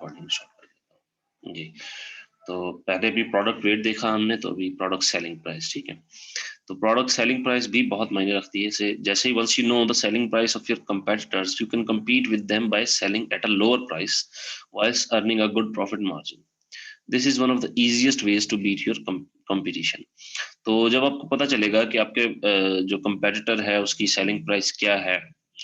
Recording stop कर देता हूँ जी। तो पहले भी प्रोडक्ट रेट देखा हमने, तो अभी प्रोडक्ट सेलिंग प्राइस, ठीक है। तो प्रोडक्ट सेलिंग प्राइस भी बहुत मायने रखती है। जैसे ही once you know the selling price of your competitors, you can compete with them by selling at a lower price whilst earning a good profit margin. This is one of the easiest ways to beat your competition. तो जब आपको पता चलेगा कि आपके जो competitor है उसकी सेलिंग प्राइस क्या है,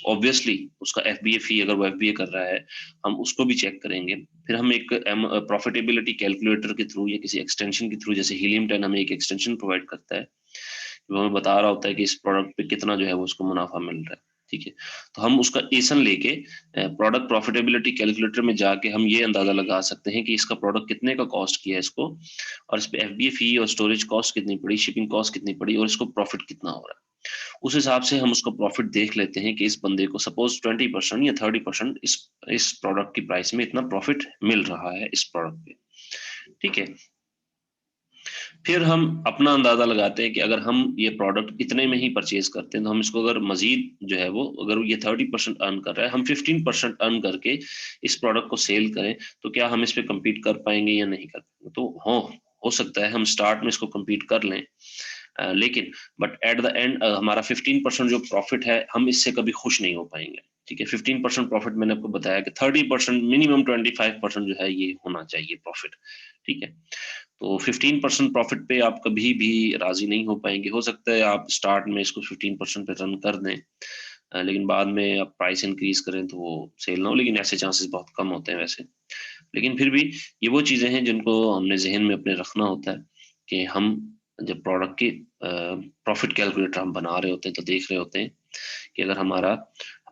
ऑब्वियसली उसका एफबीए फी, अगर वो एफबीए कर रहा है, हम उसको भी चेक करेंगे। फिर हम एक प्रॉफिटेबिलिटी कैलकुलेटर के थ्रू या किसी एक्सटेंशन के थ्रू, जैसे हीलियम 10 हमें एक एक्सटेंशन प्रोवाइड करता है, वो हमें बता रहा होता है कि इस प्रोडक्ट पे कितना जो है वो उसको मुनाफा मिल रहा है, ठीक है। तो हम उसका एसन लेके प्रोडक्ट प्रॉफिटेबिलिटी कैलकुलेटर में जाके हम ये अंदाजा लगा सकते हैं कि इसका प्रोडक्ट कितने का कॉस्ट किया है इसको, और इस पे एफबीए फी और स्टोरेज कॉस्ट कितनी पड़ी, शिपिंग कॉस्ट कितनी पड़ी, और इसको प्रॉफिट कितना हो रहा है। उस हिसाब से हम उसको प्रॉफिट देख लेते हैं कि इस बंदे को सपोज 20% या 30% इस प्रोडक्ट की प्राइस में इतना प्रॉफिट मिल रहा है इस प्रोडक्ट पे, ठीक है। फिर हम अपना अंदाजा लगाते हैं कि अगर हम ये प्रोडक्ट इतने में ही परचेज करते हैं, तो हम इसको अगर मजीद जो है वो, अगर ये 30% अर्न कर रहा है, हम 15% अर्न करके इस प्रोडक्ट को सेल करें, तो क्या हम इस पे कम्पीट कर पाएंगे या नहीं कर पाएंगे। तो हो सकता है हम स्टार्ट में इसको कम्पीट कर लें, लेकिन बट एट द एंड हमारा 15% जो प्रॉफिट है, हम इससे कभी खुश नहीं हो पाएंगे, ठीक है। 15% प्रॉफिट मैंने आपको बताया कि 30%, मिनिमम 25% जो है ये होना चाहिए प्रॉफिट, ठीक है। तो 15% प्रॉफिट पे आप कभी भी राजी नहीं हो पाएंगे। हो सकता है आप स्टार्ट में इसको 15% पे रन कर दें, लेकिन बाद में आप प्राइस इंक्रीज करें तो वो सेल ना हो, लेकिन ऐसे चांसेस बहुत कम होते हैं वैसे। लेकिन फिर भी ये वो चीजें हैं जिनको हमने जहन में अपने रखना होता है कि हम जब प्रोडक्ट की प्रॉफिट कैलकुलेटर हम बना रहे होते हैं, तो देख रहे होते हैं कि अगर हमारा,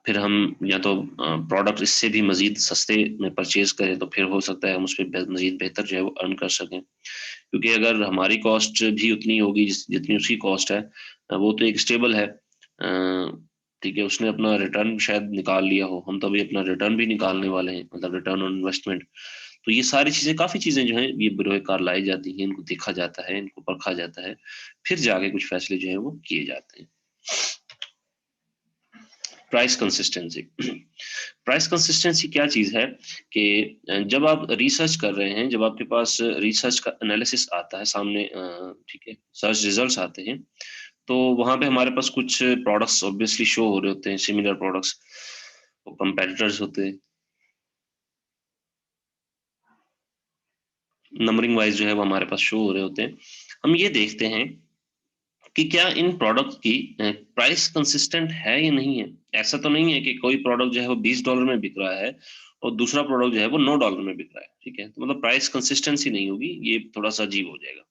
फिर हम या तो प्रोडक्ट इससे भी मजीद सस्ते में परचेज करें, तो फिर हो सकता है हम उस पर मजीद बेहतर जो है वो अर्न कर सकें। क्योंकि अगर हमारी कॉस्ट भी उतनी होगी जितनी उसकी कॉस्ट है, वो तो एक स्टेबल है, ठीक है, उसने अपना रिटर्न शायद निकाल लिया हो, हम तो अभी अपना रिटर्न भी निकालने वाले हैं, मतलब रिटर्न ऑन इन्वेस्टमेंट। तो ये सारी चीजें, काफी चीजें जो हैं ये बिरोकार लाई जाती हैं, इनको देखा जाता है, इनको परखा जाता है, फिर जाके कुछ फैसले जो है वो किए जाते हैं। Price consistency. प्राइस कंसिस्टेंसी क्या चीज है कि जब आप रिसर्च कर रहे हैं, जब आपके पास रिसर्च का एनालिसिस आता है सामने, ठीक है, सर्च रिजल्ट्स आते हैं, तो वहां पे हमारे पास कुछ प्रोडक्ट्स ऑब्वियसली शो हो रहे होते हैं, सिमिलर प्रोडक्ट्स, वो कंपेटिटर्स होते हैं, नंबरिंग वाइज जो है वो हमारे पास शो हो रहे होते हैं। हम ये देखते हैं कि क्या इन प्रोडक्ट की प्राइस कंसिस्टेंट है या नहीं है। ऐसा तो नहीं है कि कोई प्रोडक्ट जो है वो $20 में बिक रहा है और दूसरा प्रोडक्ट जो है वो $9 में बिक रहा है, ठीक है, तो मतलब प्राइस कंसिस्टेंसी नहीं होगी, ये थोड़ा सा अजीब हो जाएगा।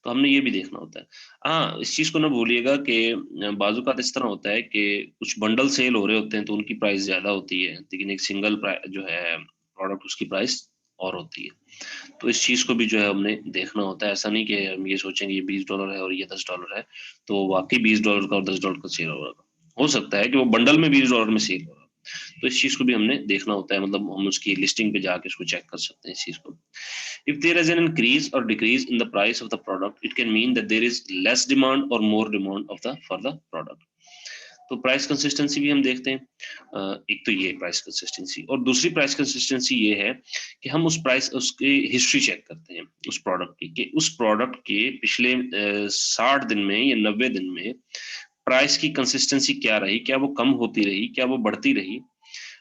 तो हमने ये भी देखना होता है। हाँ, इस चीज को ना भूलिएगा कि बाजू का इस तरह होता है कि कुछ बंडल सेल हो रहे होते हैं तो उनकी प्राइस ज्यादा होती है, लेकिन एक सिंगल जो है प्रोडक्ट, उसकी प्राइस और होती है। तो इस चीज को भी जो है हमने देखना होता है। ऐसा नहीं कि हम ये सोचेंगे ये $20 है और ये $10 है, तो वाकई $20 का और $10 का सेल होगा। हो सकता है कि वो बंडल में $20 में सेल होगा। तो इस चीज को भी हमने देखना होता है, मतलब हम उसकी लिस्टिंग पे जाके उसको चेक कर सकते हैं इस चीज को। If there is an increase or decrease in the price of the product, it can mean that there is less demand or more demand for the product. तो प्राइस कंसिस्टेंसी भी हम देखते हैं। एक तो ये प्राइस कंसिस्टेंसी, और दूसरी प्राइस कंसिस्टेंसी ये है कि हम उस प्राइस, उसकी हिस्ट्री चेक करते हैं उस प्रोडक्ट की, कि उस प्रोडक्ट के पिछले 60 दिन में या 90 दिन में प्राइस की कंसिस्टेंसी क्या रही, क्या वो कम होती रही, क्या वो बढ़ती रही।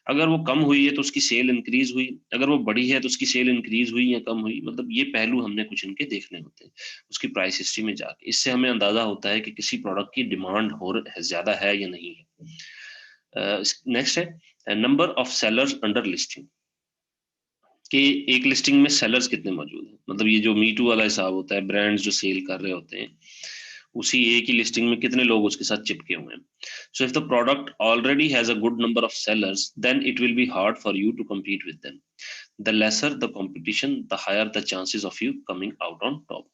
अगर वो कम हुई है तो उसकी सेल इंक्रीज हुई, अगर वो बढ़ी है तो उसकी सेल इंक्रीज हुई या कम हुई, मतलब ये पहलू हमने कुछ इनके देखने होते हैं उसकी प्राइस हिस्ट्री में जाके। इससे हमें अंदाजा होता है कि किसी प्रोडक्ट की डिमांड ज्यादा है या नहीं है। नेक्स्ट है number of sellers under listing, कि एक लिस्टिंग में सेलर्स कितने मौजूद हैं, मतलब ये जो मीटू वाला हिसाब होता है, ब्रांड्स जो सेल कर रहे होते हैं, उसी एक ही लिस्टिंग में कितने लोग उसके साथ चिपके हुए हैं। So if the product already has a good number of sellers, then it will be hard for you to compete with them. The lesser the competition, the higher the chances of you coming out on top.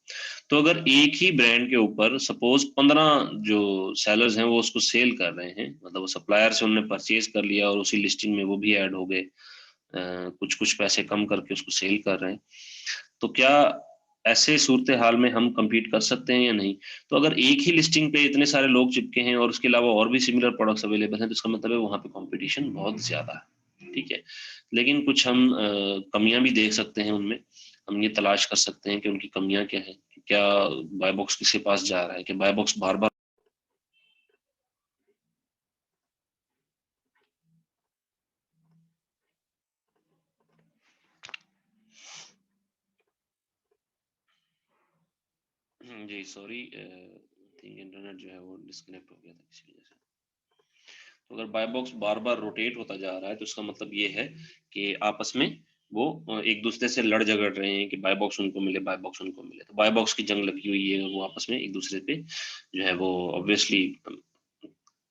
तो अगर एक ही brand के ऊपर suppose 15 जो sellers हैं वो उसको cell कर रहे हैं, मतलब वो सप्लायर से उन्होंने परचेज कर लिया और उसी लिस्टिंग में वो भी ऐड हो गए, कुछ कुछ पैसे कम करके उसको सेल कर रहे हैं, तो क्या ऐसे सूरत हाल में हम compete कर सकते हैं या नहीं। तो अगर एक ही लिस्टिंग पे इतने सारे लोग चिपके हैं और उसके अलावा और भी सिमिलर प्रोडक्ट्स अवेलेबल हैं, तो इसका मतलब है वहां पे कंपटीशन बहुत ज्यादा है। ठीक है। लेकिन कुछ हम कमियां भी देख सकते हैं उनमें, हम ये तलाश कर सकते हैं कि उनकी कमियां क्या है, क्या बाय बॉक्स किसके पास जा रहा है, कि बाय बॉक्स बार बार जी सॉरी, थिंक इंटरनेट जो है वो डिस्कनेक्ट हो गया था किसी वजह से। तो अगर बाय बॉक्स बार बार रोटेट होता जा रहा है तो उसका मतलब ये है कि आपस में वो एक दूसरे से लड़ झगड़ रहे हैं कि बाय बॉक्स उनको मिले, बाय बॉक्स उनको मिले। तो बाय बॉक्स की जंग लगी हुई है, वो आपस में एक दूसरे पे जो है वो ऑब्वियसली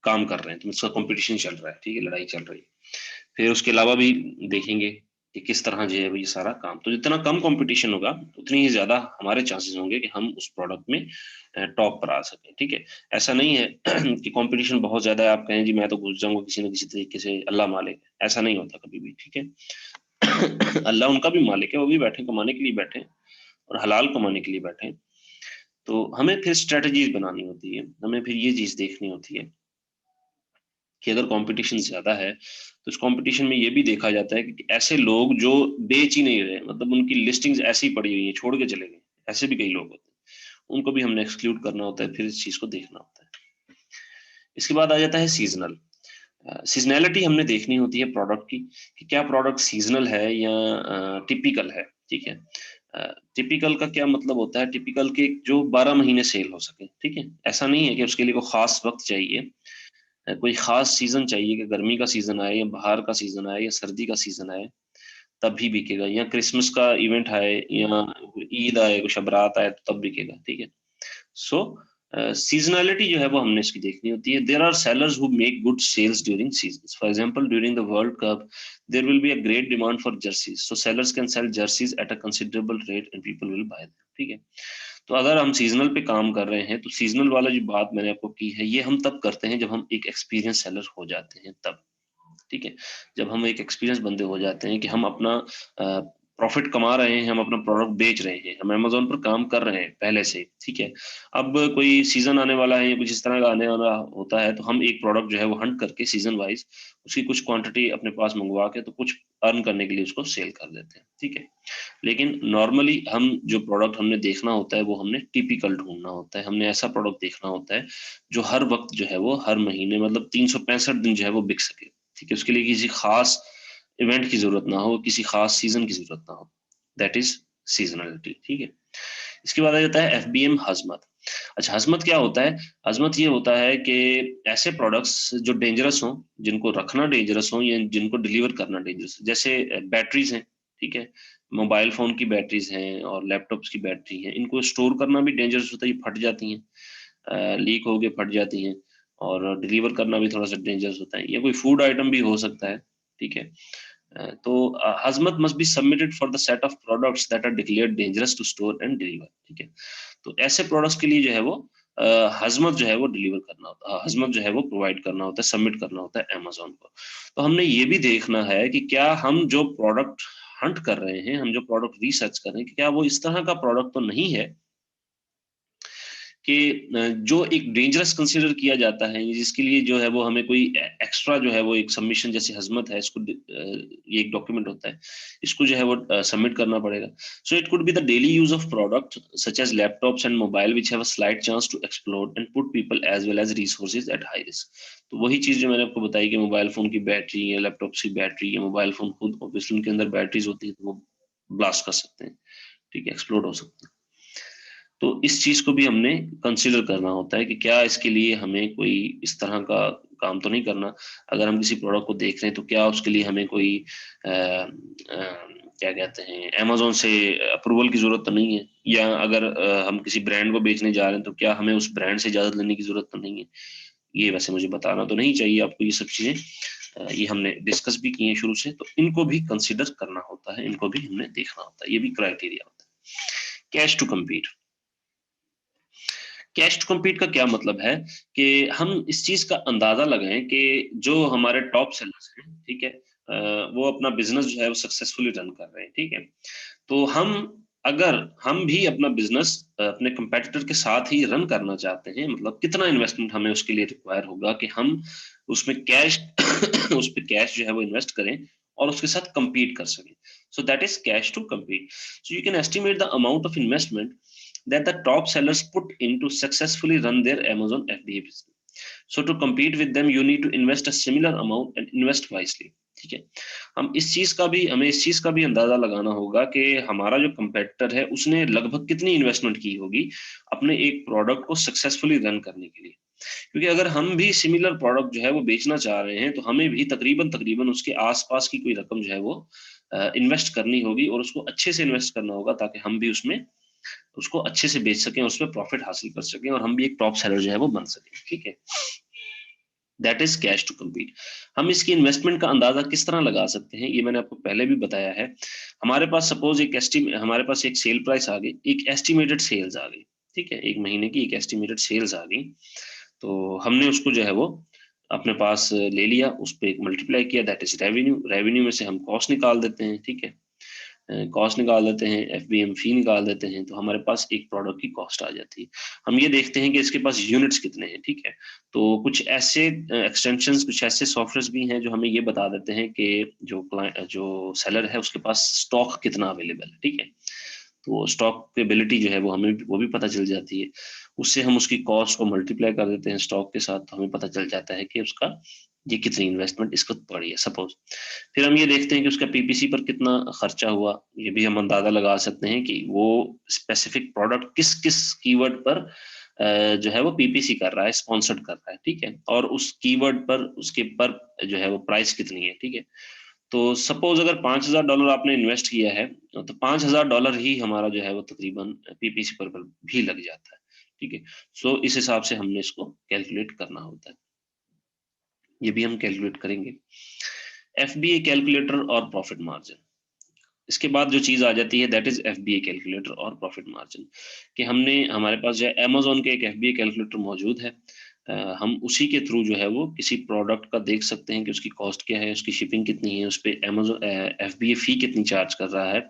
काम कर रहे हैं, तो इसका कंपटीशन चल रहा है, ठीक है, लड़ाई चल रही है। फिर उसके अलावा भी देखेंगे कि किस तरह जो है वो ये सारा काम, तो जितना कम कंपटीशन होगा उतनी ही ज्यादा हमारे चांसेस होंगे कि हम उस प्रोडक्ट में टॉप पर आ सकें, ठीक है। ऐसा नहीं है कि कंपटीशन बहुत ज्यादा है, आप कहें जी मैं तो घुस जाऊंगा किसी न किसी तरीके से, अल्लाह मालिक, ऐसा नहीं होता कभी भी, ठीक है। अल्लाह उनका भी मालिक है, वो भी बैठे कमाने के लिए बैठे हैं, और हलाल कमाने के लिए बैठे हैं। तो हमें फिर स्ट्रेटजीज बनानी होती है, हमें फिर ये चीज देखनी होती है कि अगर कंपटीशन ज्यादा है तो उस कंपटीशन में ये भी देखा जाता है कि ऐसे लोग जो बेच ही नहीं रहे, मतलब उनकी लिस्टिंग्स ऐसी ही पड़ी हुई है, छोड़ के चले गए, ऐसे भी कई लोग होते हैं, उनको भी हमने एक्सक्लूड करना होता है, फिर इस चीज को देखना होता है। इसके बाद आ जाता है सीजनल। सीजनैलिटी हमने देखनी होती है प्रोडक्ट की, कि क्या प्रोडक्ट सीजनल है या टिपिकल है, ठीक है। टिपिकल का क्या मतलब होता है, टिपिकल के जो 12 महीने सेल हो सके, ठीक है। ऐसा नहीं है कि उसके लिए कोई खास वक्त चाहिए, कोई खास सीजन चाहिए कि गर्मी का सीजन आए या बाहर का सीजन आए या सर्दी का सीजन आए तब भी बिकेगा, या क्रिसमस का इवेंट आए या ईद आए, कुछ बारात आए तो तब बिकेगा, ठीक है। सो सीजनैलिटी जो है वो हमने इसकी देखनी होती है। There are sellers who make good sales during season, for example during the world cup there will be a great demand for jerseys, so sellers can sell jerseys at a considerable rate and people will buy them, ठीक है। तो अगर हम seasonal पे काम कर रहे हैं तो सीजनल वाला जो बात मैंने आपको की है ये हम तब करते हैं जब हम एक एक्सपीरियंस सेलर हो जाते हैं तब, ठीक है। जब हम एक एक्सपीरियंस बंदे हो जाते हैं कि हम अपना प्रॉफिट कमा रहे हैं, हम अपना प्रोडक्ट बेच रहे हैं, हम अमेजोन पर काम कर रहे हैं पहले से, ठीक है। अब कोई सीजन आने वाला है या कुछ इस तरह का आने वाला होता है तो हम एक प्रोडक्ट जो है वो हंट करके सीजन वाइज उसकी कुछ क्वांटिटी अपने पास मंगवा के तो कुछ अर्न करने के लिए उसको सेल कर देते हैं, ठीक है। लेकिन नॉर्मली हम जो प्रोडक्ट हमने देखना होता है वो हमने टिपिकल ढूंढना होता है, हमने ऐसा प्रोडक्ट देखना होता है जो हर वक्त जो है वो हर महीने मतलब 365 दिन जो है वो बिक सके, ठीक है। उसके लिए किसी खास इवेंट की जरूरत ना हो, किसी खास सीजन की जरूरत ना हो, दैट इज सीजनलिटी, ठीक है। इसके बाद आ जाता है एफबीएम हजमत। अच्छा, हजमत क्या होता है? हजमत ये होता है कि ऐसे प्रोडक्ट्स जो डेंजरस हों, जिनको रखना डेंजरस हो या जिनको डिलीवर करना डेंजरस, जैसे बैटरीज हैं, ठीक है। मोबाइल फोन की बैटरीज हैं और लैपटॉप्स की बैटरी हैं, इनको स्टोर करना भी डेंजरस होता है, ये फट जाती हैं, लीक हो के फट जाती हैं, और डिलीवर करना भी थोड़ा सा डेंजरस होता है, या कोई फूड आइटम भी हो सकता है, ठीक है। तो hazmat must be submitted for the set of products that are declared dangerous to store and deliver, ठीक है। तो ऐसे प्रोडक्ट्स के लिए जो है वो हजमत जो है वो डिलीवर करना होता है, हजमत जो है वो प्रोवाइड करना होता है, सबमिट करना होता है अमेजोन को। तो हमने ये भी देखना है कि क्या हम जो प्रोडक्ट हंट कर रहे हैं, हम जो प्रोडक्ट रिसर्च कर रहे हैं, कि क्या वो इस तरह का प्रोडक्ट तो नहीं है कि जो एक डेंजरस कंसिडर किया जाता है, जिसके लिए जो है वो हमें कोई एक्स्ट्रा जो है वो एक सबमिशन, जैसे हजमत है, इसको ये एक डॉक्यूमेंट होता है, इसको जो है वो सबमिट करना पड़ेगा। So it could be the daily use of product such as laptops and mobile which have a slight chance to explode and put people as well as resources at high risk. तो वही चीज जो मैंने आपको बताई कि mobile phone की battery या लैपटॉप की बैटरी या मोबाइल फोन खुद ऑब्वियसली उनके अंदर बैटरीज होती है, तो वो ब्लास्ट कर सकते हैं, ठीक है, एक्सप्लोड हो सकते हैं। तो इस चीज को भी हमने कंसिडर करना होता है कि क्या इसके लिए हमें कोई इस तरह का काम तो नहीं करना। अगर हम किसी प्रोडक्ट को देख रहे हैं तो क्या उसके लिए हमें कोई क्या कहते हैं, अमेजोन से अप्रूवल की जरूरत तो नहीं है, या अगर हम किसी ब्रांड को बेचने जा रहे हैं तो क्या हमें उस ब्रांड से इजाजत लेने की जरूरत तो नहीं है। ये वैसे मुझे बताना तो नहीं चाहिए आपको ये सब चीजें, ये हमने डिस्कस भी की हैं शुरू से, तो इनको भी कंसिडर करना होता है, इनको भी हमने देखना होता है, ये भी क्राइटेरिया होता है। Cash to compete. Cash to compete का क्या मतलब है कि हम इस चीज का अंदाजा लगाएं कि जो हमारे टॉप सेलर्स हैं, ठीक है, वो अपना बिजनेस जो है वो सक्सेसफुली रन कर रहे हैं, ठीक है। तो हम, अगर हम भी अपना बिजनेस अपने कंपेटिटर के साथ ही रन करना चाहते हैं, मतलब कितना इन्वेस्टमेंट हमें उसके लिए रिक्वायर होगा कि हम उसमें कैश उस पर कैश जो है वो इन्वेस्ट करें और उसके साथ compete कर सकें. So that is cash to compete. So you can estimate the amount of investment that the top sellers put in to successfully run their Amazon FBA business. So to compete with them, you need to invest a similar amount and invest wisely. ठीक है, हमें इस चीज का भी अंदाजा लगाना होगा कि हमारा जो कंपेटिटर है उसने लगभग कितनी इन्वेस्टमेंट की होगी अपने एक प्रोडक्ट को सक्सेसफुली रन करने के लिए. क्योंकि अगर हम भी सिमिलर प्रोडक्ट जो है वो बेचना चाह रहे हैं तो हमें भी तकरीबन उसके आसपास की कोई रकम जो है वो इन्वेस्ट करनी होगी और उसको अच्छे से इन्वेस्ट करना होगा ताकि हम भी उसमें उसको अच्छे से बेच सकें, उसमें प्रॉफिट हासिल कर सकें और हम भी एक टॉप सेलर जो है वो बन सकें. ठीक है, that is cash to compete. हम इसकी इन्वेस्टमेंट का अंदाजा किस तरह लगा सकते हैं, ये मैंने आपको पहले भी बताया है. हमारे पास सपोज हमारे पास एक सेल प्राइस आ गई, एक एस्टिमेटेड सेल्स आ गई. ठीक है, एक महीने की एक एस्टिमेटेड सेल्स आ गई, तो हमने उसको जो है वो अपने पास ले लिया, उस पर एक मल्टीप्लाई किया, दैट इज रेवेन्यू. रेवेन्यू में से हम कॉस्ट निकाल देते हैं. ठीक है, कॉस्ट निकाल देते हैं, एफबीएम फी निकाल देते हैं, तो हमारे पास एक प्रोडक्ट की कॉस्ट आ जाती है. हम ये देखते हैं कि इसके पास यूनिट्स कितने हैं. ठीक है, तो कुछ ऐसे एक्सटेंशंस, कुछ ऐसे सॉफ्टवेयर भी हैं जो हमें ये बता देते हैं कि जो सेलर है उसके पास स्टॉक कितना अवेलेबल है. ठीक है, तो स्टॉक एबिलिटी जो है वो हमें वो भी पता चल जाती है. उससे हम उसकी कॉस्ट को मल्टीप्लाई कर देते हैं स्टॉक के साथ, तो हमें पता चल जाता है कि उसका ये कितनी इन्वेस्टमेंट इसको पड़ी है सपोज. फिर हम ये देखते हैं कि उसका पीपीसी पर कितना खर्चा हुआ, ये भी हम अंदाजा लगा सकते हैं कि वो स्पेसिफिक प्रोडक्ट किस किस कीवर्ड पर जो है वो पीपीसी कर रहा है, स्पॉन्सर्ड कर रहा है. ठीक है, और उस कीवर्ड पर उसके पर जो है वो प्राइस कितनी है. ठीक है, तो सपोज अगर $5,000 आपने इन्वेस्ट किया है तो $5,000 ही हमारा जो है वो तकरीबन पीपीसी पर भी लग जाता है. ठीक है, सो इस हिसाब से हमने इसको कैलकुलेट करना होता है, ये भी हम कैलकुलेट करेंगे. एफबीए कैलकुलेटर और प्रॉफिट मार्जिन. इसके बाद जो चीज आ जाती है दैट इज एफबीए कैलकुलेटर और प्रॉफिट मार्जिन, कि हमारे पास जो है अमेजोन के एक एफबीए कैलकुलेटर मौजूद है. हम उसी के थ्रू जो है वो किसी प्रोडक्ट का देख सकते हैं कि उसकी कॉस्ट क्या है, उसकी शिपिंग कितनी है, उस पर अमेजोन एफबीए फी कितनी चार्ज कर रहा है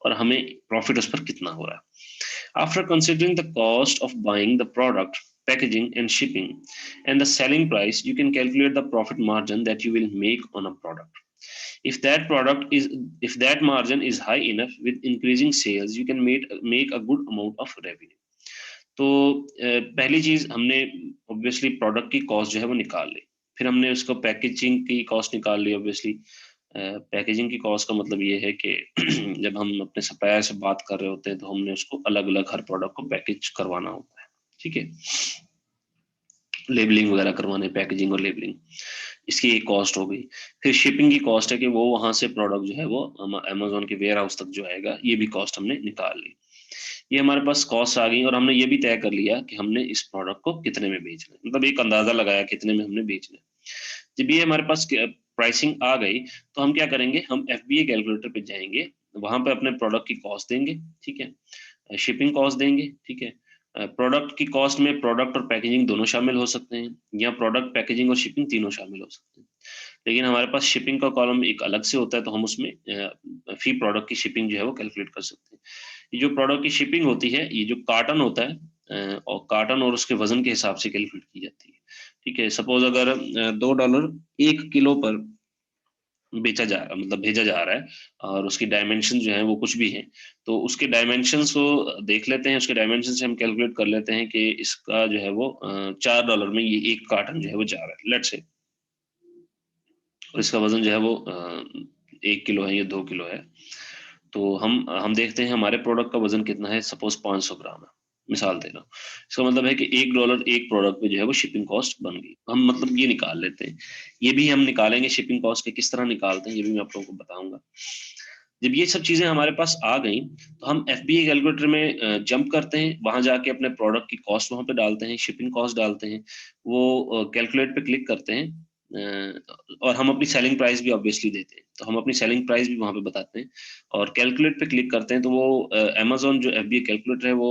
और हमें प्रॉफिट उस पर कितना हो रहा है. After considering the cost of buying the product, packaging and shipping, and the selling price, you can calculate the profit margin that you will make on a product. If that margin is high enough, with increasing sales, you can make a good amount of revenue. तो पहली चीज हमने obviously product की cost जो है वो निकाल ली, फिर हमने उसको पैकेजिंग की कॉस्ट निकाल ली. ऑब्वियसली पैकेजिंग की कॉस्ट का मतलब ये है कि जब हम अपने सप्लायर से बात कर रहे होते हैं तो हमने उसको अलग अलग हर प्रोडक्ट को पैकेज करवाना होता है. ठीक है, लेबलिंग वगैरह करवाने, पैकेजिंग और लेबलिंग, इसकी एक कॉस्ट हो गई. फिर शिपिंग की कॉस्ट है कि वो वहां से प्रोडक्ट जो है वो अमेजोन के वेयर हाउस तक जो आएगा, ये भी कॉस्ट हमने निकाल ली. ये हमारे पास कॉस्ट आ गई और हमने ये भी तय कर लिया कि हमने इस प्रोडक्ट को कितने में बेचना है, मतलब एक अंदाजा लगाया कितने में हमने बेचना है. जब ये हमारे पास प्राइसिंग आ गई तो हम क्या करेंगे, हम एफबीए कैलकुलेटर पे जाएंगे, वहां पे अपने प्रोडक्ट की कॉस्ट देंगे. ठीक है, शिपिंग कॉस्ट देंगे. ठीक है, प्रोडक्ट की कॉस्ट में प्रोडक्ट और पैकेजिंग दोनों शामिल हो सकते हैं, या प्रोडक्ट, पैकेजिंग और शिपिंग तीनों शामिल हो सकते हैं. लेकिन हमारे पास शिपिंग का कॉलम एक अलग से होता है, तो हम उसमें फी प्रोडक्ट की शिपिंग जो है वो कैलकुलेट कर सकते हैं. ये जो प्रोडक्ट की शिपिंग होती है, ये जो कार्टन होता है और कार्टन और उसके वजन के हिसाब से कैलकुलेट की जाती है. ठीक है, सपोज अगर $2 1 किलो पर बेचा जा रहा, मतलब भेजा जा रहा है, और उसकी डायमेंशन जो है वो कुछ भी है, तो उसके डायमेंशंस को देख लेते हैं, उसके डायमेंशन से हम कैलकुलेट कर लेते हैं कि इसका जो है वो $4 में ये एक कार्टन जो है वो जा रहा है, लेट्स से, और इसका वजन जो है वो 1 किलो है या 2 किलो है. तो हम देखते हैं हमारे प्रोडक्ट का वजन कितना है, सपोज 500 ग्राम है, मिसाल दे रहा हूँ. इसका मतलब है कि $1 एक प्रोडक्ट पे जो है वो शिपिंग कॉस्ट बन गई. हम मतलब ये निकाल लेते हैं, ये भी हम निकालेंगे शिपिंग कॉस्ट के, किस तरह निकालते हैं ये भी मैं आप लोगों को बताऊंगा. जब ये सब चीजें हमारे पास आ गई तो हम एफबीए कैलकुलेटर में जंप करते हैं, वहां जाके अपने प्रोडक्ट की कॉस्ट वहां पे डालते हैं, शिपिंग कॉस्ट डालते हैं, वो कैलकुलेट पे क्लिक करते हैं, और हम अपनी सेलिंग प्राइस भी ऑब्वियसली देते हैं, तो हम अपनी सेलिंग प्राइस भी वहां पे बताते हैं और कैलकुलेट पे क्लिक करते हैं. तो वो अमेजोन जो एफबीए कैलकुलेटर है वो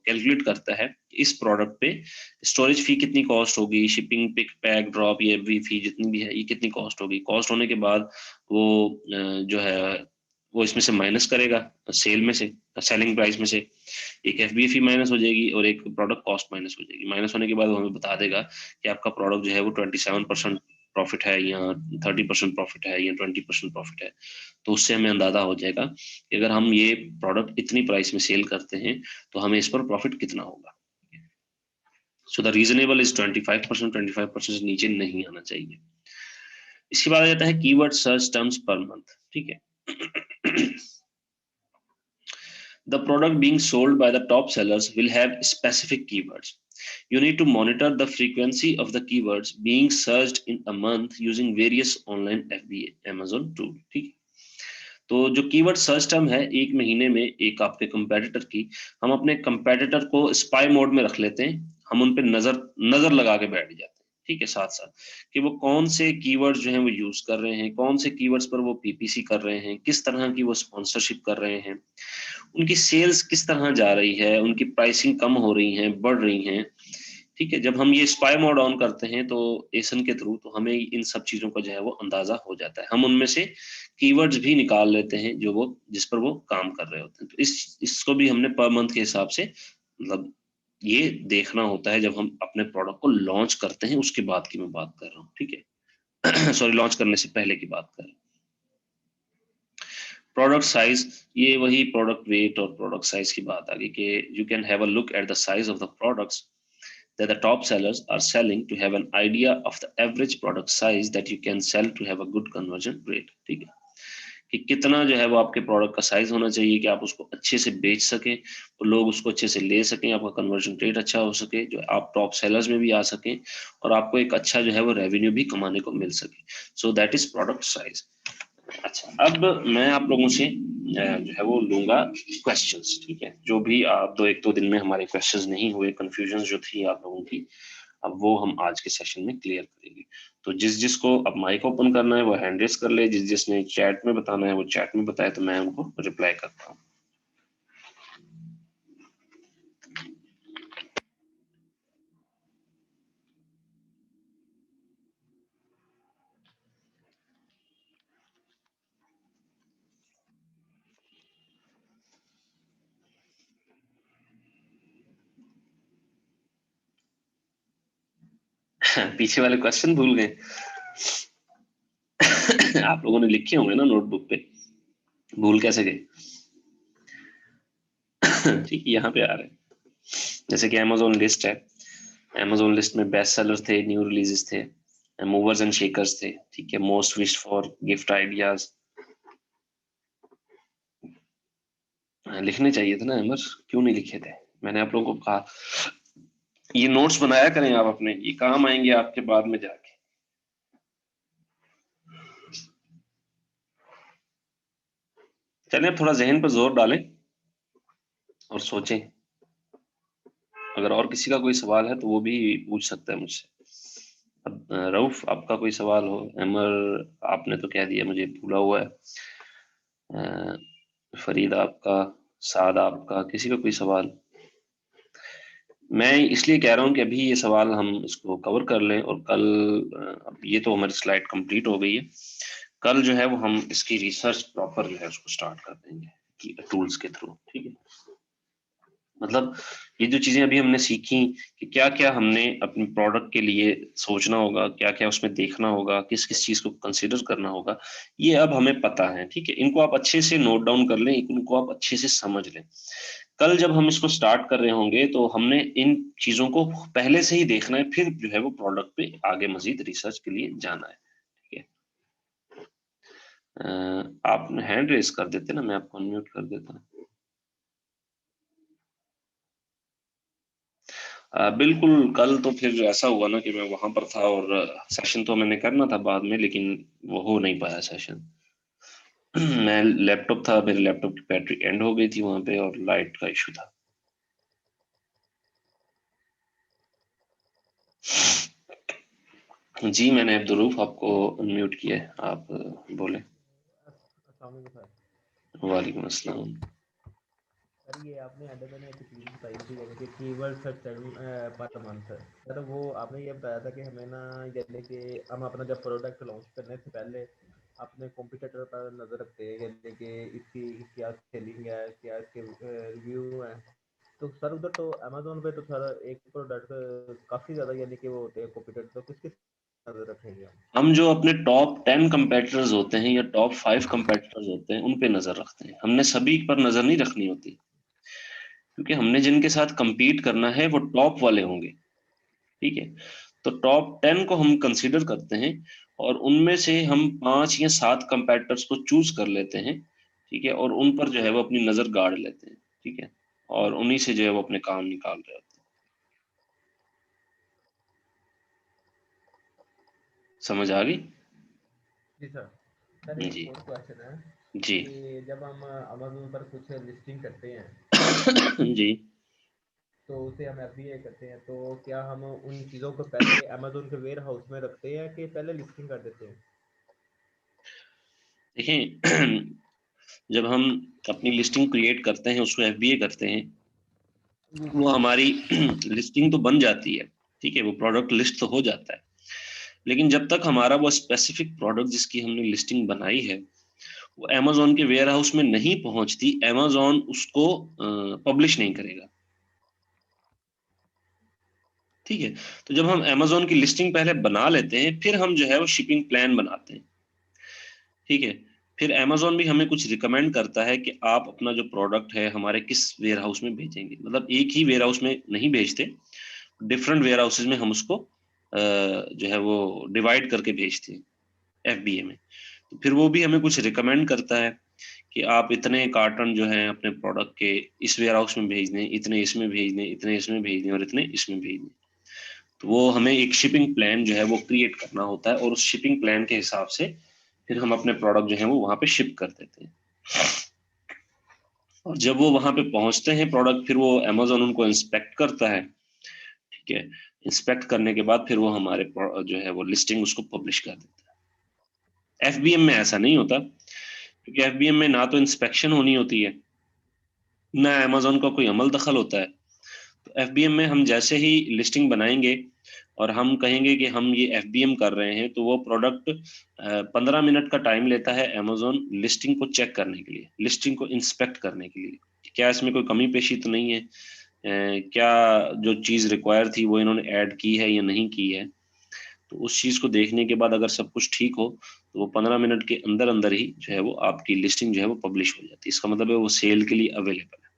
कैलकुलेट करता है इस प्रोडक्ट पे स्टोरेज फी कितनी कॉस्ट होगी, शिपिंग, पिक, पैक, ड्रॉप, ये एवरी फी जितनी भी है ये कितनी कॉस्ट होगी. कॉस्ट होने के बाद वो जो है वो इसमें से माइनस करेगा, सेल में से, सेलिंग प्राइस में से एक एफबीए फी माइनस हो जाएगी और एक प्रोडक्ट कॉस्ट माइनस हो जाएगी. माइनस होने के बाद वो हमें बता देगा कि आपका प्रोडक्ट जो है वो 27% प्रॉफिट है या 30% प्रॉफिट है या 20% प्रॉफिट है, तो उससे हमें अंदाजा हो जाएगा कि अगर हम ये प्रोडक्ट इतनी प्राइस में सेल करते हैं तो हमें इस पर प्रॉफिट कितना होगा। सो द रीजनेबल इज 25%, 25% से नीचे नहीं आना चाहिए। इसके बाद आ जाता है keyword search terms per month, ठीक है। The product being sold by the top sellers will have specific keywords. You need to monitor the frequency of the keywords being searched in a month using various online FBA Amazon tool, ठीक है। तो जो keyword search term है, एक महीने में एक आपके कंपेटिटर की, हम अपने कंपेटिटर को स्पाई मोड में रख लेते हैं, हम उन पे नजर नजर लगा के बैठ जाते हैं, ठीक है, साथ साथ कि वो कौन से कीवर्ड्स जो हैं वो यूज कर रहे हैं, कौन से कीवर्ड्स पर वो पीपीसी कर रहे हैं, किस तरह की वो स्पॉन्सरशिप कर रहे हैं, उनकी सेल्स किस तरह जा रही है, उनकी प्राइसिंग कम हो रही है, बढ़ रही हैं, ठीक है। जब हम ये स्पाई मोड ऑन करते हैं तो एसन के थ्रू, तो हमें इन सब चीजों का जो है वो अंदाजा हो जाता है, हम उनमें से कीवर्ड्स भी निकाल लेते हैं जो वो जिस पर वो काम कर रहे होते हैं। तो इसको भी हमने पर मंथ के हिसाब से मतलब ये देखना होता है जब हम अपने प्रोडक्ट को लॉन्च करते हैं, उसके बाद की मैं बात कर रहा हूँ, ठीक है। सॉरी, लॉन्च करने से पहले की बात कर रहा हूँ। प्रोडक्ट साइज, ये वही प्रोडक्ट वेट और प्रोडक्ट साइज की बात आ गई कि you can have a look at the size of the products that the top sellers are selling to have an idea of the average product size that you can sell to have a good conversion rate, ठीक है, कि कितना जो है वो आपके product का size होना चाहिए कि आप उसको अच्छे से बेच सकें और लोग उसको अच्छे से ले सकें, आपका कन्वर्जन रेट अच्छा हो सके, जो आप टॉप सेलर्स में भी आ सकें और आपको एक अच्छा जो है वो रेवेन्यू भी कमाने को मिल सके। So that is product size. अच्छा, अब मैं आप लोगों से जो है वो लूंगा क्वेश्चंस, ठीक है, जो भी आप एक दो दिन में हमारे क्वेश्चंस नहीं हुए, कंफ्यूजन जो थी आप लोगों की, अब वो हम आज के सेशन में क्लियर करेंगे। तो जिस जिसको अब माइक ओपन करना है वो हैंड रेस कर ले, जिस जिसने चैट में बताना है वो चैट में बताए, तो मैं उनको रिप्लाई करता हूँ। पीछे वाले क्वेश्चन भूल गए। आप लोगों ने लिखे होंगे ना नोटबुक पे, भूल कैसे गए? ठीक, यहाँ पे आ रहे हैं। जैसे कि अमेजोन लिस्ट है, अमेजोन लिस्ट में बेस्ट सेलर्स थे, न्यू रिलीजेस थे, मूवर्स एंड शेकर्स थे, ठीक है, most wish for, gift ideas. लिखने चाहिए थे ना अमर, क्यों नहीं लिखे थे? मैंने आप लोगों को कहा ये नोट्स बनाया करें आप अपने, ये काम आएंगे आपके बाद में जाके। चलिए अब थोड़ा जहन पर जोर डालें और सोचें। अगर और किसी का कोई सवाल है तो वो भी पूछ सकता है मुझसे। अब रऊफ, आपका कोई सवाल हो? अमर, आपने तो कह दिया, मुझे भूला हुआ है। फरीद आपका, साद आपका, किसी का कोई सवाल? मैं इसलिए कह रहा हूँ कि अभी ये सवाल हम इसको कवर कर लें और कल अब ये तो हमारी स्लाइड कंप्लीट हो गई है, कल जो है वो हम इसकी रिसर्च प्रॉपर जो है उसको स्टार्ट कर देंगे टूल्स के थ्रू, ठीक है। मतलब ये जो चीजें अभी हमने सीखी कि क्या क्या हमने अपने प्रोडक्ट के लिए सोचना होगा, क्या क्या उसमें देखना होगा, किस किस चीज को कंसीडर करना होगा, ये अब हमें पता है, ठीक है। इनको आप अच्छे से नोट डाउन कर लें, इनको आप अच्छे से समझ लें। कल जब हम इसको स्टार्ट कर रहे होंगे तो हमने इन चीजों को पहले से ही देखना है, फिर जो है वो प्रोडक्ट पे आगे मजीद रिसर्च के लिए जाना है, ठीक है। आप हैंड रेस कर देते ना, मैं आपको अनम्यूट कर देता। बिल्कुल, कल तो फिर ऐसा हुआ ना कि मैं वहां पर था और सेशन तो मैंने करना था बाद में, लेकिन वो हो नहीं पाया सेशन। मैं लैपटॉप था, मेरे लैपटॉप की बैटरी एंड हो गई थी वहां पे और लाइट का इशू था। जी, मैंने अब्दुल रऊफ आपको अनम्यूट किया है, आप बोले। अस्सलाम वालेकुम सर। वालेकुम अस्सलाम। सर ये आपने हेडर में एक चीज़ बताई थी यानी कि keyword search term per month. Sir वो आपने ये बताया था कि हमें ना यानी कि हम अपना जब प्रोडक्ट लॉन्च करने से पहले अपने कॉम्पिटिटर पर नज़र रखते हैं यानी कि इसकी क्या सेलिंग है, क्या इसके रिव्यू हैं। तो सर उधर तो अमेजोन पे तो सर एक प्रोडक्ट काफ़ी ज़्यादा यानी कि वो होते हैं कॉम्पिटिटर, तो किस किस नजर रखेंगे हम? हम जो अपने टॉप 10 कंपेटिटर्स होते हैं या टॉप 5 कंपेटिटर्स होते हैं उन पे नजर रखते हैं, हमने सभी पर नजर नहीं रखनी होती, क्योंकि हमने जिनके साथ compete करना है वो टॉप वाले होंगे, ठीक है। तो टॉप 10 को हम कंसीडर करते हैं और उनमें से हम 5 या 7 कंपेटिटर्स को चूज कर लेते हैं, ठीक है, और उन पर जो है वो अपनी नजर गाड़ लेते हैं, ठीक है, और उन्हीं से जो है वो अपने काम निकाल रहे होते हैं। समझ आ गई? जी सर। सर एक जी और क्वेश्चन है जी। कि जब हम अमेज़न पर कुछ लिस्टिंग करते हैं जी तो उसे हम एफबीए करते हैं, तो क्या हम उन चीज़ों को पहले अमेज़न के वेयर हाउस में रखते हैं कि पहले लिस्टिंग कर देते हैं? देखिए, जब हम अपनी लिस्टिंग क्रिएट करते हैं, उसको एफबीए करते हैं, वो हमारी लिस्टिंग तो बन जाती है, ठीक है, वो प्रोडक्ट लिस्ट तो हो जाता है, लेकिन जब तक हमारा वो स्पेसिफिक प्रोडक्ट जिसकी हमने लिस्टिंग बनाई है वो अमेज़न के वेयर हाउस में नहीं पहुंचती, अमेज़न उसको पब्लिश नहीं करेगा, ठीक है। तो जब हम अमेज़न की लिस्टिंग पहले बना लेते हैं, फिर हम जो है वो शिपिंग प्लान बनाते हैं, ठीक है। फिर अमेज़न भी हमें कुछ रिकमेंड करता है कि आप अपना जो प्रोडक्ट है हमारे किस वेयर हाउस में भेजेंगे, मतलब एक ही वेयर हाउस में नहीं भेजते, डिफरेंट वेयर हाउसेज में हम उसको जो है वो डिवाइड करके भेजते हैं एफबीए में। तो फिर वो भी हमें कुछ रिकमेंड करता है कि आप इतने कार्टन जो है अपने प्रोडक्ट के इस वेयर हाउस में भेज दें, इतने इसमें भेज दें, इतने इसमें भेज दें और इतने इसमें भेज दें। तो वो हमें एक शिपिंग प्लान जो है वो क्रिएट करना होता है और उस शिपिंग प्लान के हिसाब से फिर हम अपने प्रोडक्ट जो है वो वहां पे शिप कर देते हैं। और जब वो वहां पे पहुंचते हैं प्रोडक्ट, फिर वो अमेज़न उनको इंस्पेक्ट करता है, ठीक है। इंस्पेक्ट करने के बाद फिर वो हमारे जो है वो लिस्टिंग उसको पब्लिश कर देता है। एफबीएम में ऐसा नहीं होता, क्योंकि एफबीएम में ना तो इंस्पेक्शन होनी होती है, ना अमेज़न का कोई अमल दखल होता है। तो एफबीएम में हम जैसे ही लिस्टिंग बनाएंगे और हम कहेंगे कि हम ये एफबीएम कर रहे हैं, तो वो प्रोडक्ट 15 मिनट का टाइम लेता है अमेज़न लिस्टिंग को चेक करने के लिए, लिस्टिंग को इंस्पेक्ट करने के लिए, क्या इसमें कोई कमी पेशी तो नहीं है, क्या जो चीज़ रिक्वायर थी वो इन्होंने ऐड की है या नहीं की है। तो उस चीज़ को देखने के बाद अगर सब कुछ ठीक हो तो वो 15 मिनट के अंदर अंदर ही जो है वो आपकी लिस्टिंग जो है वो पब्लिश हो जाती है। इसका मतलब है वो सेल के लिए अवेलेबल है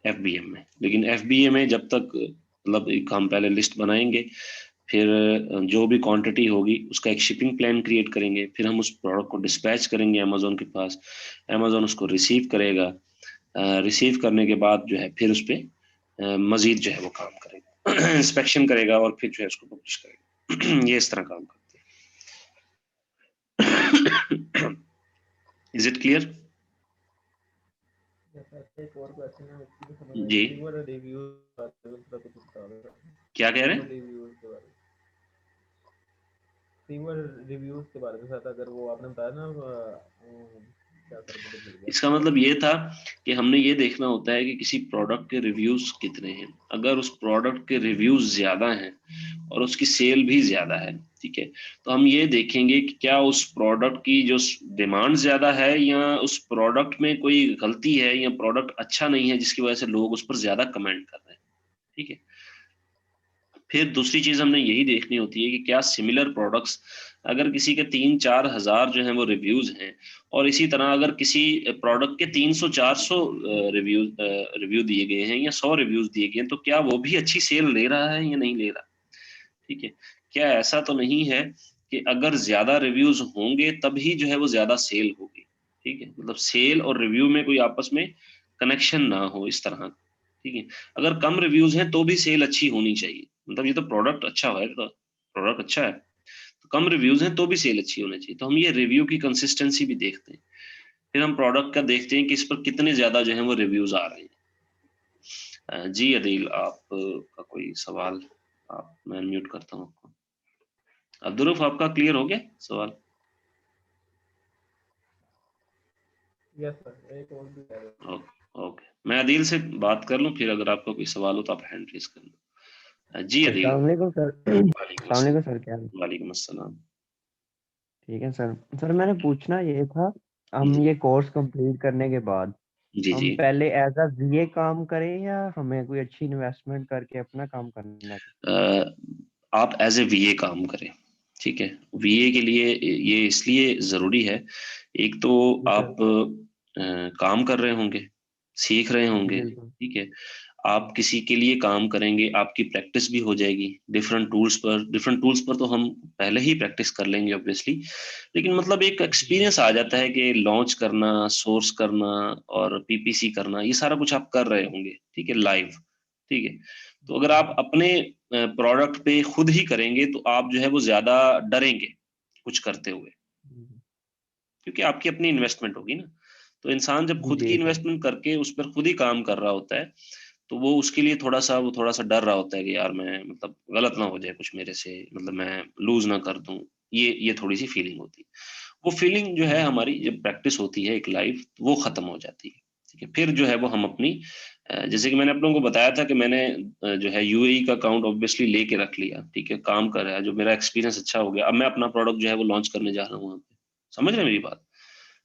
एफबीएम में। लेकिन एफबीए में जब तक मतलब एक हम पहले लिस्ट बनाएंगे, फिर जो भी क्वांटिटी होगी उसका एक शिपिंग प्लान क्रिएट करेंगे, फिर हम उस प्रोडक्ट को डिस्पैच करेंगे अमेज़न के पास, अमेज़न उसको रिसीव करेगा, रिसीव करने के बाद जो है फिर उस पर मजीद जो है वो काम करेगा, इंस्पेक्शन करेगा और फिर जो है उसको पब्लिश करेगा। ये इस तरह काम करते हैं। Is it clear? जैसा एक और क्वेश्चन है उसकी भी समझ आई, जी रिव्यूअर रिव्यूज का कुछ बता दो सर। क्या कह रहे रिव्यूअर हैं? रिव्यूज के बारे में, रिव्यूअर रिव्यूज के बारे में सर, अगर वो आपने बताया ना क्या सर, मुझे भूल गया इसका उसके बारे मतलब में। ये था कि हमने ये देखना होता है कि किसी प्रोडक्ट के रिव्यूज कितने हैं। अगर उस प्रोडक्ट के रिव्यूज ज्यादा हैं और उसकी सेल भी ज्यादा है, ठीक है, तो हम ये देखेंगे कि क्या उस प्रोडक्ट की जो डिमांड ज्यादा है या उस प्रोडक्ट में कोई गलती है या प्रोडक्ट अच्छा नहीं है जिसकी वजह से लोग उस पर ज्यादा कमेंट कर रहे हैं, ठीक है। फिर दूसरी चीज हमने यही देखनी होती है कि क्या सिमिलर प्रोडक्ट्स, अगर किसी के 3-4 हजार जो है वो रिव्यूज हैं और इसी तरह अगर किसी प्रोडक्ट के 300-400 रिव्यू दिए गए हैं या 100 रिव्यूज दिए गए हैं, तो क्या वो भी अच्छी सेल ले रहा है या नहीं ले रहा, ठीक है। क्या ऐसा तो नहीं है कि अगर ज्यादा रिव्यूज होंगे तभी जो है वो ज्यादा सेल होगी, ठीक है, मतलब सेल और रिव्यू में कोई आपस में कनेक्शन ना हो इस तरह, ठीक है। अगर कम रिव्यूज हैं तो भी सेल अच्छी होनी चाहिए, मतलब ये तो प्रोडक्ट अच्छा है, तो प्रोडक्ट अच्छा है, तो कम रिव्यूज हैं तो भी सेल अच्छी होनी चाहिए। तो हम ये रिव्यू की कंसिस्टेंसी भी देखते हैं। फिर हम प्रोडक्ट का देखते हैं कि इस पर कितने ज्यादा जो है वो रिव्यूज आ रहे हैं। जी अदील, आप का कोई सवाल? आप, मैं म्यूट करता हूँ आपको। अब्दुरूफ, आपका क्लियर हो गया सवाल? यस सर, एक और भी है। ओके ओके, मैं अदील से बात कर लूँ, फिर अगर आपका कोई सवाल हो तो आप हैंड रेज कर लो। जी अदील। अस्सलाम वालेकुम सर। वालेकुम अस्सलाम वालेकुम अस्सलाम। सर, क्या हाल? वालेकुम अस्सलाम। ठीक है सर। सर मैंने पूछना ये था, हम जी ये कोर्स कंप्लीट करने के बाद जी जी। हम पहले एज अ वीए काम करें या हमें कोई अच्छी इन्वेस्टमेंट करके अपना काम करना चाहिए? आप एज ए वीए काम करें, ठीक है। वीए के लिए ये इसलिए जरूरी है, एक तो जी सर। आप काम कर रहे होंगे, सीख रहे होंगे, बिल्कुल। ठीक है। आप किसी के लिए काम करेंगे, आपकी प्रैक्टिस भी हो जाएगी डिफरेंट टूल्स पर। डिफरेंट टूल्स पर तो हम पहले ही प्रैक्टिस कर लेंगे ऑब्वियसली, लेकिन मतलब एक एक्सपीरियंस आ जाता है कि लॉन्च करना, सोर्स करना और पीपीसी करना, ये सारा कुछ आप कर रहे होंगे, ठीक है, लाइव, ठीक है। तो अगर आप अपने प्रोडक्ट पे खुद ही करेंगे तो आप जो है वो ज्यादा डरेंगे कुछ करते हुए, क्योंकि आपकी अपनी इन्वेस्टमेंट होगी ना। तो इंसान जब खुद की जी सर। इन्वेस्टमेंट करके उस पर खुद ही काम कर रहा होता है, तो वो उसके लिए थोड़ा सा डर रहा होता है कि यार मैं मतलब गलत ना हो जाए कुछ मेरे से, मतलब मैं लूज ना कर दूं, ये थोड़ी सी फीलिंग होती है। वो फीलिंग जो है हमारी जब प्रैक्टिस होती है एक लाइफ, वो खत्म हो जाती है, ठीक है। फिर जो है वो हम अपनी जैसे कि मैंने आप लोगों को बताया था कि मैंने जो है यूएई का अकाउंट ऑब्वियसली लेके रख लिया, ठीक है, काम कर रहा है, जो मेरा एक्सपीरियंस अच्छा हो गया। अब मैं अपना प्रोडक्ट जो है वो लॉन्च करने जा रहा हूँ वहाँ पे, समझ रहे हैं मेरी बात।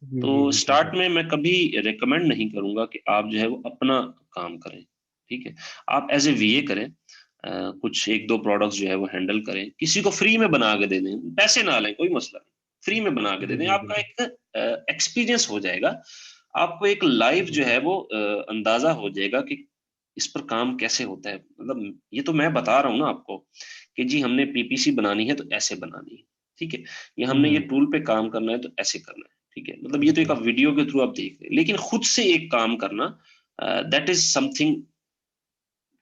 जी तो जी जी जी स्टार्ट सर। में मैं कभी रिकमेंड नहीं करूंगा कि आप जो है वो अपना काम करें, ठीक है। आप एज ए वीए करें, कुछ एक दो प्रोडक्ट्स जो है वो हैंडल करें, किसी को फ्री में बना के दे दें, पैसे ना लें, कोई मसला नहीं, फ्री में बना के दे जी दें, जी आपका बिल्कुल। एक एक्सपीरियंस हो जाएगा। आपको एक लाइव जो जी है वो अंदाजा हो जाएगा कि इस पर काम कैसे होता है। मतलब ये तो मैं बता रहा हूँ ना आपको कि जी हमने पीपीसी बनानी है तो ऐसे बनानी है, ठीक है, या हमने ये टूल पे काम करना है तो ऐसे करना है, ठीक है। मतलब ये तो एक बिल्कुल। आप वीडियो के थ्रू आप देख रहे हैं, लेकिन खुद से एक काम करना, दैट इज समथिंग,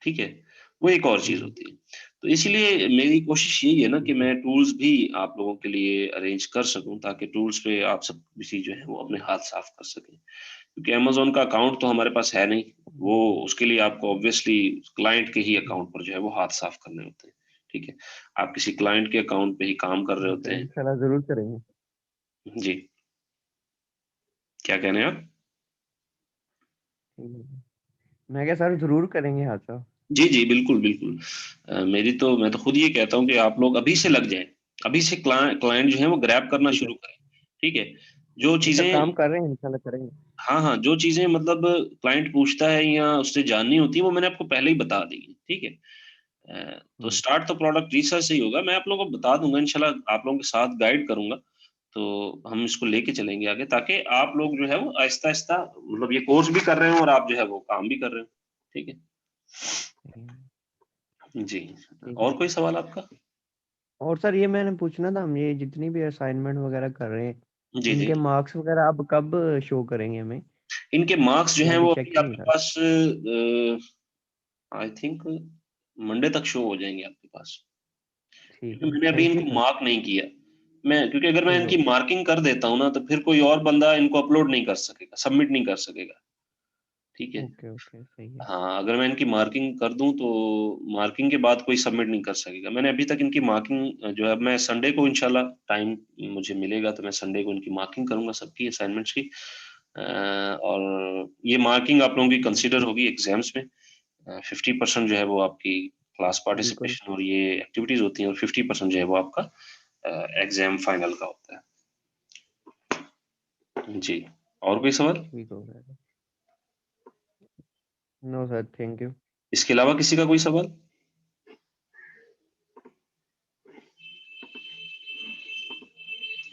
ठीक है, वो एक और चीज होती है। तो इसलिए मेरी कोशिश यही है ना कि बिल्कुल। मैं टूल्स भी आप लोगों के लिए अरेंज कर सकूं, ताकि टूल्स पे आप सब किसी जो है वो अपने हाथ साफ कर सकें, क्योंकि अमेजोन का अकाउंट तो हमारे पास है नहीं। वो उसके लिए आपको ऑब्वियसली क्लाइंट के ही अकाउंट पर जो है वो हाथ साफ करने होते हैं, ठीक है। आप किसी क्लाइंट के अकाउंट पे ही काम कर रहे जी होते सर, हैं। इंशाल्लाह जरूर करेंगे। जी, क्या कह रहे हैं आप? ठीक है। मैं क्या सर जरूर करेंगे हादसा। जी जी बिल्कुल बिल्कुल। मेरी तो मैं तो खुद ये कहता हूँ कि आप लोग अभी से लग जाएं, अभी से क्लाइंट जो है वो ग्रैब करना जी शुरू सर। करें, ठीक है। जो जी सर, चीजें, काम कर रहे हैं, इंशाल्लाह करेंगे। हाँ हाँ, जो चीजें मतलब क्लाइंट पूछता है या उससे जाननी होती है वो मैंने आपको पहले ही बता दी है, ठीक है। तो हम्म। स्टार्ट तो प्रोडक्ट रिसर्च से ही होगा, मैं आप लोगों को बता दूंगा इंशाल्लाह, आप लोगों के साथ गाइड करूंगा। तो हम इसको लेके चलेंगे आगे, ताकि आप लोग जो है वो आहिस्ता आहिस्ता मतलब ये कोर्स भी कर रहे हो और आप जो है वो काम भी कर रहे हो, ठीक है। जी, ठीक है और कोई सर। सवाल आपका? और सर ये मैंने पूछना था, हम ये जितनी भी असाइनमेंट वगैरह कर रहे हैं, जी जी। इनके मार्क्स वगैरह अब कब शो करेंगे हमें? इनके मार्क्स जो ये हैं अभी वो चेक अभी ही नहीं आपके था। पास आई थिंक मंडे तक शो हो जाएंगे आपके पास, ठीक क्योंकि है, मैंने अभी थैंक यू इनको सर। मार्क नहीं किया। मैं क्योंकि अगर मैं ठीक इनकी है। मार्किंग कर देता हूँ ना तो फिर कोई और बंदा इनको अपलोड नहीं कर सकेगा, सबमिट नहीं कर सकेगा, ठीक है। ओके ओके, सही है। हाँ, अगर मैं इनकी मार्किंग कर दूं तो मार्किंग के बाद कोई सबमिट नहीं कर सकेगा। मैंने अभी तक इनकी मार्किंग जो है, मैं संडे को इंशाल्लाह टाइम मुझे मिलेगा तो मैं संडे को इनकी मार्किंग करूंगा सबकी असाइनमेंट्स की। और ये मार्किंग आप लोगों की कंसिडर होगी एग्जाम्स में। 50% जो है वो आपकी क्लास बिल्कुल। पार्टिसिपेशन और ये एक्टिविटीज होती हैं, और 50% जो है वो आपका एग्जाम फाइनल का होता है। जी, और कोई सवाल? ठीक हो गया। No sir, thank you. इसके अलावा किसी का कोई सवाल?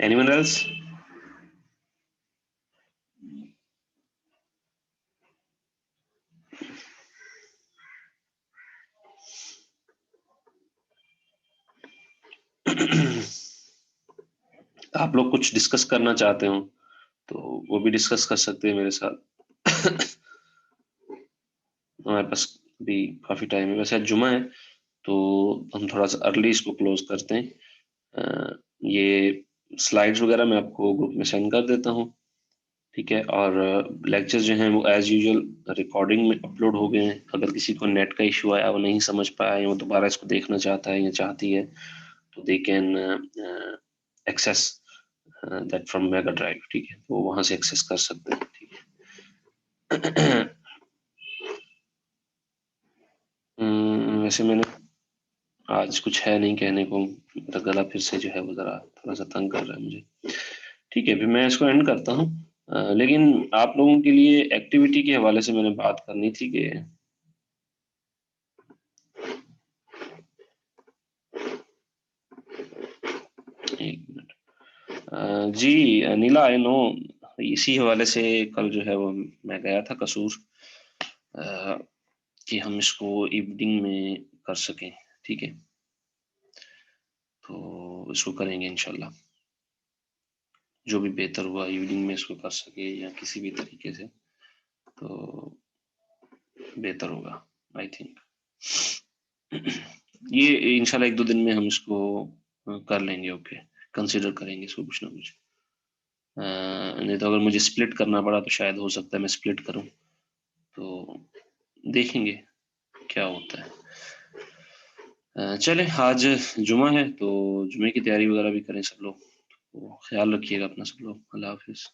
Anyone else? आप लोग कुछ डिस्कस करना चाहते हो तो वो भी डिस्कस कर सकते हैं मेरे साथ। हमारे पास भी काफी टाइम है, वैसे आज जुमा है तो हम थोड़ा सा अर्ली इसको क्लोज करते हैं। ये स्लाइड्स वगैरह मैं आपको ग्रुप में सेंड कर देता हूँ, ठीक है। और लेक्चर्स जो हैं वो एज यूजुअल रिकॉर्डिंग में अपलोड हो गए हैं। अगर किसी को नेट का इशू आया, वो नहीं समझ पाया या वो दोबारा इसको देखना चाहता है या चाहती है, तो they can access that from mega drive, ठीक है, तो वहां से एक्सेस कर सकते हैं, ठीक है। वैसे मैंने आज कुछ है नहीं कहने को, मेरा गला फिर से जो है वो जरा थोड़ा सा तंग कर रहा है मुझे, ठीक है। फिर मैं इसको एंड करता हूँ। लेकिन आप लोगों के लिए एक्टिविटी के हवाले से मैंने बात करनी थी कि जी नीला, आई नो, इसी हवाले से कल जो है वो मैं गया था कसूर, कि हम इसको इवनिंग में कर सकें, ठीक है, तो इसको करेंगे इंशाल्लाह, जो भी बेहतर हुआ इवनिंग में इसको कर सके या किसी भी तरीके से, तो बेहतर होगा आई थिंक। ये इंशाल्लाह 1-2 दिन में हम इसको कर लेंगे, ओके, कंसिडर करेंगे इसको कुछ ना कुछ। नहीं तो अगर मुझे स्प्लिट करना पड़ा तो शायद हो सकता है मैं स्प्लिट करूं, तो देखेंगे क्या होता है। चलें, आज जुमा है तो जुमे की तैयारी वगैरह भी करें सब लोग, तो ख्याल रखिएगा अपना सब लोग। अल्लाह हाफिज।